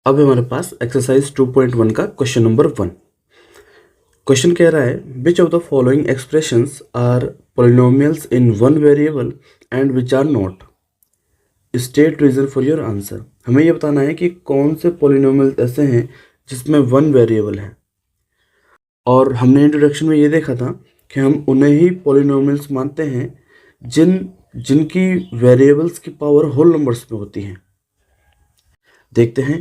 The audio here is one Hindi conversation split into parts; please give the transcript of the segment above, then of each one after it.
अब हमारे पास एक्सरसाइज 2.1 का क्वेश्चन नंबर 1। क्वेश्चन कह रहा है which of the following expressions are polynomials in one variable and which are not. State reason for your answer. हमें यह बताना है कि कौन से पॉलिनोमियल्स ऐसे हैं जिसमें वन वेरिएबल है। और हमने इंट्रोडक्शन में ये देखा था कि हम उन्हें ही पॉलिनोमियल्स मानते हैं जिनकी वेरिएबल्स की पावर होल नंबर्स में होती हैं। देखते हैं।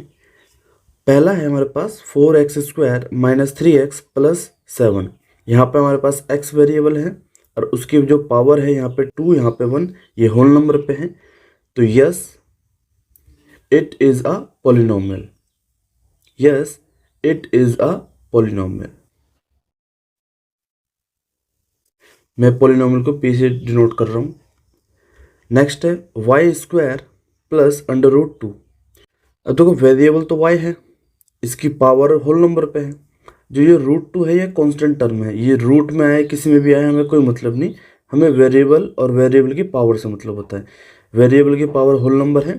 पहला है हमारे पास 4x² माइनस 3x प्लस 7। यहाँ पे हमारे पास x वेरिएबल है और उसकी जो पावर है यहाँ पे 2, यहाँ पे 1, ये होल नंबर पे है। तो yes it is a polynomial. Yes it is a polynomial. मैं पॉलिनोमियल को p से डिनोट कर रहा हूँ। नेक्स्ट है y² प्लस √2। अब देखो वेरिएबल तो y है, इसकी पावर होल नंबर पे है। जो ये √2 है ये कांस्टेंट टर्म है, ये रूट में आए किसी में भी आए हमें कोई मतलब नहीं। हमें वेरिएबल और वेरिएबल की पावर से मतलब होता है। वेरिएबल की पावर होल नंबर है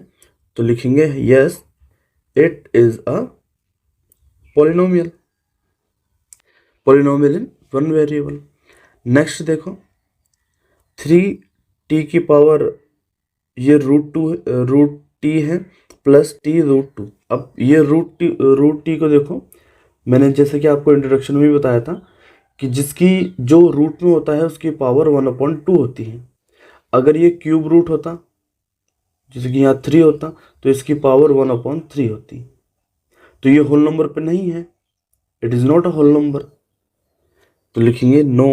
तो लिखेंगे yes it is a polynomial. Polynomial in one variable. Next देखो 3t की पावर ये √t है प्लस t√2। अब ये √t को देखो, मैंने जैसे कि आपको इंट्रोडक्शन में भी बताया था कि जिसकी जो रूट में होता है उसकी पावर 1/2 होती है। अगर ये क्यूब रूट होता, जैसे कि यहाँ 3 होता, तो इसकी पावर 1/3 होती। तो ये होल नंबर पे नहीं है, it is not a whole number. तो लिखेंगे no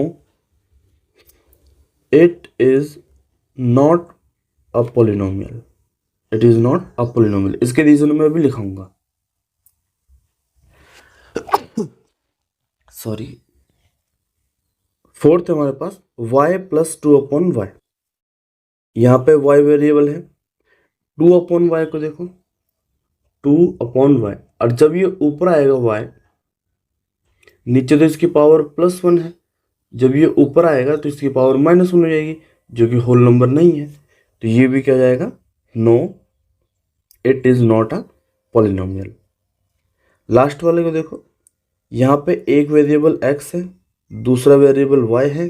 it is not a polynomial. It is not a polynomial. इसके रीजन में भी लिखाऊंगा। सॉरी। फोर्थ हमारे पास y प्लस 2/y। यहाँ पे y वेरिएबल है। 2/y को देखो, 2/y, और जब ये ऊपर आएगा y, नीचे तो इसकी पावर +1 है, जब ये ऊपर आएगा तो इसकी पावर -1 हो जाएगी, जो कि होल नंबर नहीं है। तो ये भी क्या जाएगा, no it is not a polynomial. Last वाले को देखो, यहाँ पे एक वेरिएबल x है, दूसरा वेरिएबल y है,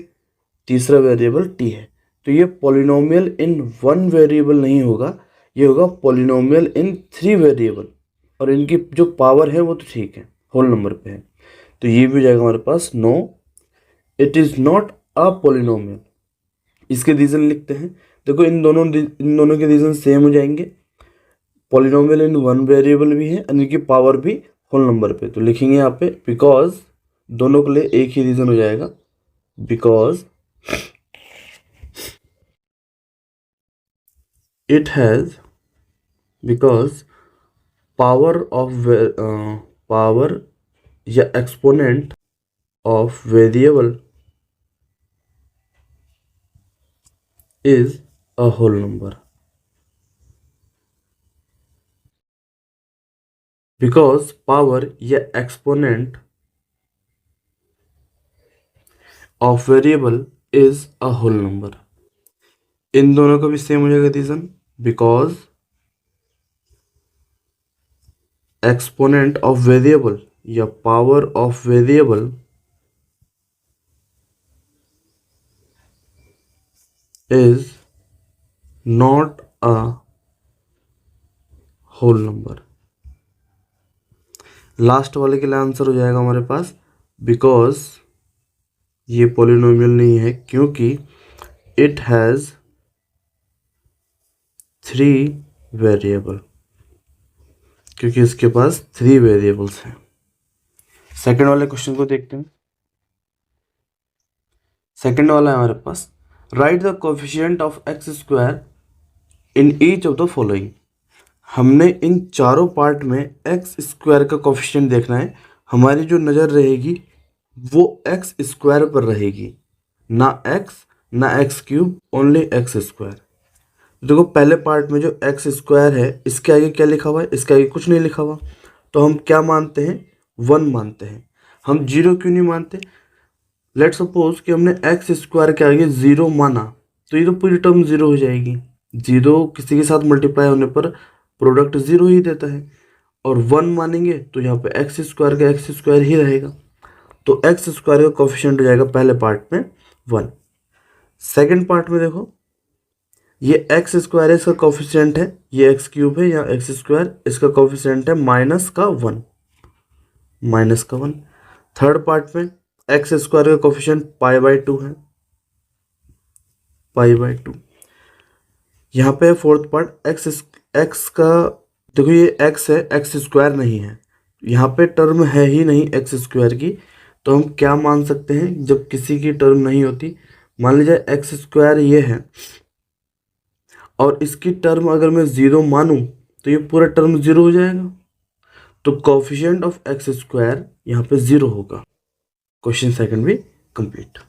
तीसरा वेरिएबल t है। तो ये पॉलिनोमियल इन वन वेरिएबल नहीं होगा, ये होगा पॉलिनोमियल इन 3 वेरिएबल। और इनकी जो पावर है वो तो ठीक है, होल नंबर पे है। तो ये भी हो जाएगा हमारे पास no it is not a polynomial. इसके रीजन लिखते हैं। देखो इन दोनों के रीजन सेम हो जाएंगे। पॉलिनोमियल इन वन वेरिएबल भी है और इनकी पावर भी होल नंबर पे। तो लिखेंगे यहाँ पे बिकॉज, दोनों के लिए एक ही रीजन हो जाएगा, because it has, because power of power या exponent of variable is a whole number, because power या exponent of variable is a whole number। इन दोनों का भी सेम हो जाएगा reason, because exponent of variable या power of variable is not a whole number. Last वाले के लिए आंसर हो जाएगा हमारे पास बिकॉज ये पॉलिनोमियल नहीं है, क्योंकि इट हैज 3 वेरिएबल, क्योंकि इसके पास 3 वेरिएबल्स हैं। सेकंड वाले क्वेश्चन को देखते हैं। सेकंड वाला है हमारे पास write the coefficient of x² in each of the following. हमने इन चारों पार्ट में x² का कोएफिशिएंट देखना है। हमारी जो नज़र रहेगी वो x² पर रहेगी, ना x ना x³, ओनली x²। देखो पहले पार्ट में जो x² है इसके आगे क्या लिखा हुआ है, इसके आगे कुछ नहीं लिखा हुआ, तो हम क्या मानते हैं, 1 मानते हैं। हम 0 क्यों नहीं मानते। लेट सपोज कि हमने x² के आगे 0 माना, तो ये तो पूरी टर्म 0 हो जाएगी। 0 किसी के साथ मल्टीप्लाई होने पर प्रोडक्ट 0 ही देता है। और 1 मानेंगे तो यहाँ पे एक्स स्क्वायर का एक्स स्क्वायर ही रहेगा, तो एक्स स्क्वायर का कोफिशिएंट हो जाएगा पहले पार्ट में 1। सेकंड पार्ट में देखो, ये एक्स स्क्वायर है, इसका कोफिशिएंट है, ये एक्स क्यूब है या एक्स स्क्वायर, इसका कोफिशिएंट है माइनस का 1, माइनस का 1। थर्ड पार्ट में एक्स स्क्वायर का कोफिशिएंट π/2 है, π/2। यहाँ पे फोर्थ पार्ट एक्स का, देखो ये एक्स है, एक्स स्क्वायर नहीं है, यहाँ पे टर्म है ही नहीं एक्स स्क्वायर की, तो हम क्या मान सकते हैं जब किसी की टर्म नहीं होती, मान लीजिए एक्स स्क्वायर ये है और इसकी टर्म अगर मैं 0 मानूं तो ये पूरा टर्म 0 हो जाएगा, तो कोफिशिएंट ऑफ एक्स स्क्वायर यहाँ पे 0 होगा। क्वेश्चन सेकंड भी कंप्लीट।